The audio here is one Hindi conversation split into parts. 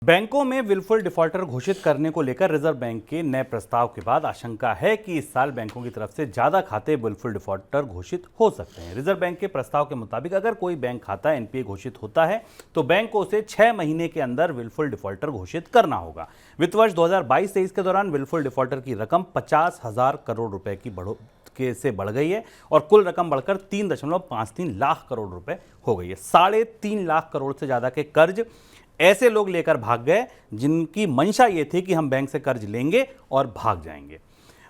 बैंकों में विलफुल डिफॉल्टर घोषित करने को लेकर रिजर्व बैंक के नए प्रस्ताव के बाद आशंका है कि इस साल बैंकों की तरफ से ज्यादा खाते विलफुल डिफॉल्टर घोषित हो सकते हैं। रिजर्व बैंक के प्रस्ताव के मुताबिक अगर कोई बैंक खाता एनपीए घोषित होता है तो बैंक को उसे 6 महीने के अंदर विलफुल डिफॉल्टर घोषित करना होगा। वित्त वर्ष 2022-23 के दौरान विलफुल डिफॉल्टर की रकम 50,000 करोड़ रुपए से बढ़ गई है और कुल रकम बढ़कर 3.53 लाख करोड़ रुपए हो गई है। 3.5 लाख करोड़ से ज्यादा के कर्ज ऐसे लोग लेकर भाग गए जिनकी मंशा ये थी कि हम बैंक से कर्ज लेंगे और भाग जाएंगे।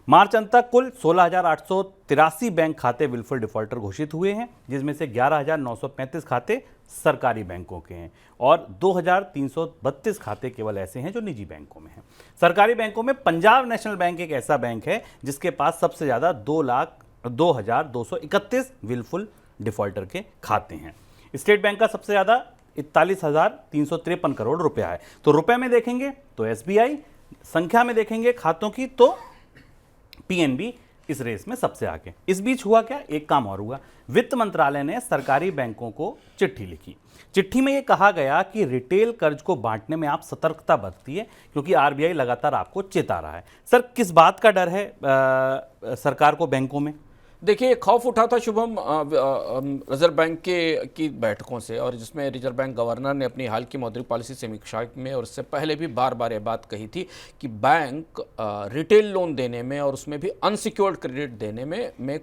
मार्च अंत तक कुल 16,883 बैंक खाते विलफुल डिफॉल्टर घोषित हुए हैं, जिसमें से 11,935 खाते सरकारी बैंकों के हैं और 2,332 खाते केवल ऐसे हैं जो निजी बैंकों में हैं। सरकारी बैंकों में पंजाब नेशनल बैंक एक ऐसा बैंक है जिसके पास सबसे ज्यादा 2,02,231 विलफुल डिफॉल्टर के खाते हैं। स्टेट बैंक का सबसे ज्यादा 41,353 करोड़ रुपया है। तो रुपए में देखेंगे तो एसबीआई, संख्या में देखेंगे खातों की तो पीएनबी इस रेस में सबसे आगे। इस बीच हुआ क्या, एक काम और हुआ। वित्त मंत्रालय ने सरकारी बैंकों को चिट्ठी लिखी। चिट्ठी में यह कहा गया कि रिटेल कर्ज को बांटने में आप सतर्कता बरतिए क्योंकि आरबीआई लगातार आपको चेता रहा है। सर, किस बात का डर है सरकार को बैंकों में? देखिए, खौफ उठा था शुभम रिजर्व बैंक की बैठकों से, और जिसमें रिजर्व बैंक गवर्नर ने अपनी हाल की मौद्रिक पॉलिसी समीक्षा में और उससे पहले भी बार बार ये बात कही थी कि बैंक रिटेल लोन देने में और उसमें भी अनसिक्योर्ड क्रेडिट देने में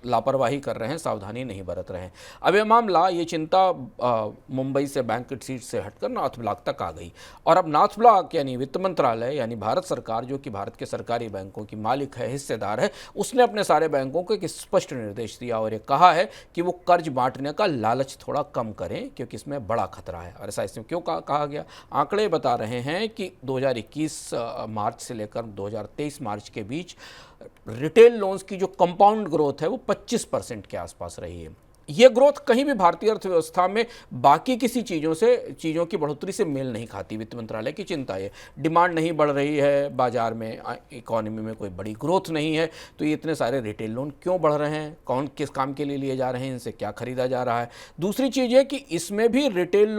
लापरवाही कर रहे हैं, सावधानी नहीं बरत रहे हैं। अब यह मामला, ये चिंता मुंबई से बैंक की सीट से हटकर नॉर्थ ब्लॉक तक आ गई और अब नॉर्थ ब्लॉक यानी वित्त मंत्रालय यानी भारत सरकार, जो कि भारत के सरकारी बैंकों की मालिक है, हिस्सेदार है, उसने अपने सारे बैंकों को एक स्पष्ट निर्देश दिया और ये कहा है कि वो कर्ज बांटने का लालच थोड़ा कम करें क्योंकि इसमें बड़ा खतरा है। और ऐसा इसमें क्यों कहा गया? आंकड़े बता रहे हैं कि 2021 मार्च से लेकर 2023 मार्च के बीच रिटेल लोन्स की जो कंपाउंड ग्रोथ है वो 25% के आसपास रही है। ये ग्रोथ कहीं भी भारतीय अर्थव्यवस्था में बाकी किसी चीज़ों की बढ़ोतरी से मेल नहीं खाती। वित्त मंत्रालय की चिंता है, डिमांड नहीं बढ़ रही है, बाजार में इकोनॉमी में कोई बड़ी ग्रोथ नहीं है, तो ये इतने सारे रिटेल लोन क्यों बढ़ रहे हैं, कौन किस काम के लिए लिए जा रहे हैं, इनसे क्या खरीदा जा रहा है। दूसरी चीज़ है कि इसमें भी रिटेल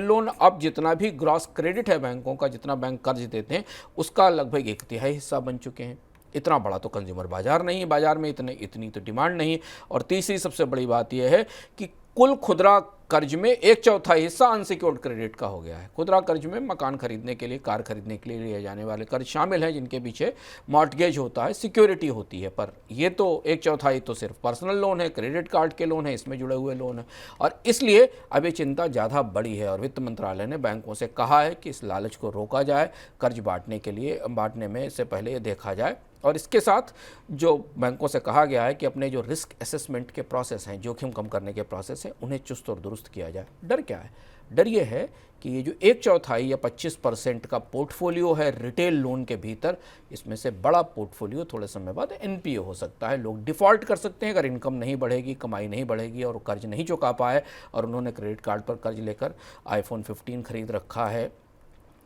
लोन अब जितना भी ग्रॉस क्रेडिट है बैंकों का, जितना बैंक कर्ज देते हैं उसका लगभग 1/3 हिस्सा बन चुके हैं। इतना बड़ा तो कंज्यूमर बाजार नहीं है, बाजार में इतनी तो डिमांड नहीं। और तीसरी सबसे बड़ी बात यह है कि कुल खुदरा कर्ज में 1/4 हिस्सा अनसिक्योर्ड क्रेडिट का हो गया है। खुदरा कर्ज में मकान खरीदने के लिए, कार खरीदने के लिए लिए जाने वाले कर्ज शामिल हैं जिनके पीछे मॉर्टगेज होता है, सिक्योरिटी होती है, पर ये तो 1/4 तो सिर्फ पर्सनल लोन है, क्रेडिट कार्ड के लोन है, इसमें जुड़े हुए लोन है। और इसलिए अब ये चिंता ज़्यादा बड़ी है और वित्त मंत्रालय ने बैंकों से कहा है कि इस लालच को रोका जाए, कर्ज बांटने में से पहले ये देखा जाए। और इसके साथ जो बैंकों से कहा गया है कि अपने जो रिस्क असेसमेंट के प्रोसेस हैं, जोखिम कम करने के प्रोसेस हैं, उन्हें चुस्त और दुरुस्त किया जाए। डर क्या है? डर ये है कि ये जो 1/4 या 25% का पोर्टफोलियो है रिटेल लोन के भीतर, इसमें से बड़ा पोर्टफोलियो थोड़े समय बाद एनपीए हो सकता है। लोग डिफ़ॉल्ट कर सकते हैं अगर इनकम नहीं बढ़ेगी, कमाई नहीं बढ़ेगी और कर्ज नहीं चुका पाए और उन्होंने क्रेडिट कार्ड पर कर्ज लेकर iPhone 15 खरीद रखा है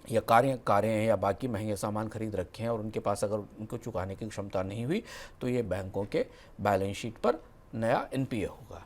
या कारें हैं या बाकी महंगे सामान खरीद रखे हैं और उनके पास अगर उनको चुकाने की क्षमता नहीं हुई तो ये बैंकों के बैलेंस शीट पर नया एनपीए होगा।